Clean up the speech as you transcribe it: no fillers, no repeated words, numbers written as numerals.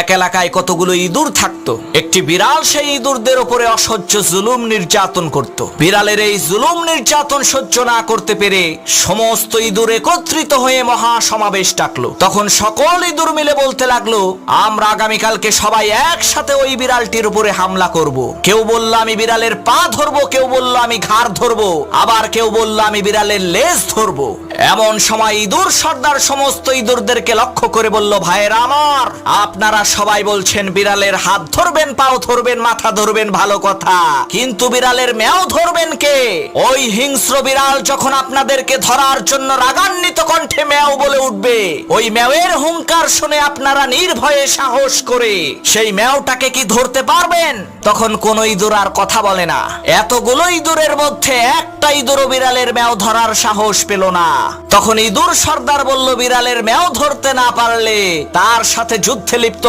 এক এলাকায় কতগুলো ইঁদুর থাকতো। একটি বিড়াল সেই ইঁদুরদের উপরে অসহ্য জুলুম নির্যাতন করত। বিড়ালের এই জুলুম নির্যাতন সহ্য না করতে পেরে সমস্ত ইঁদুর একত্রিত হয়ে মহা সমাবেশ ডাকলো। তখন সকল ইঁদুর মিলে বলতে লাগলো, আমরা আগামীকালকে সবাই একসাথে ওই বিড়ালটির উপরে হামলা করব। কেউ বলল আমি বিড়ালের পা ধরবো, কেউ বলল আমি ঘাড় ধরবো, আবার কেউ বলল আমি বিড়ালের লেজ ধরবো। এমন সময় ইঁদুর সর্দার সমস্ত ইঁদুরদেরকে লক্ষ্য করে বলল, ভাইয়েরা আমার, আপনারা সবাই বলছেন বিড়ালের হাত ধরবেন, পাও ধরবেন, মাথা ধরবেন, ভালো কথা, কিন্তু বিড়ালের ম্যাও ধরবেন কে? ওই হিংস্র বিড়াল যখন আপনাদেরকে ধরার জন্য রাগান্বিত কণ্ঠে ম্যাও বলে উঠবে, ওই ম্যাওয়ের হুঙ্কার শুনে আপনারা নির্ভয়ে সাহস করে সেই ম্যাওটাকে কি ধরতে পারবেন? তখন কোন ইঁদুর আর কথা বলে না। এতগুলো ইঁদুরের মধ্যে একটা ইঁদুরও বিড়ালের ম্যাও ধরার সাহস পেল না। তখন ইঁদুর সর্দার বলল, বিড়ালের ম্যাও ধরতে না পারলে তার সাথে যুদ্ধে লিপ্ত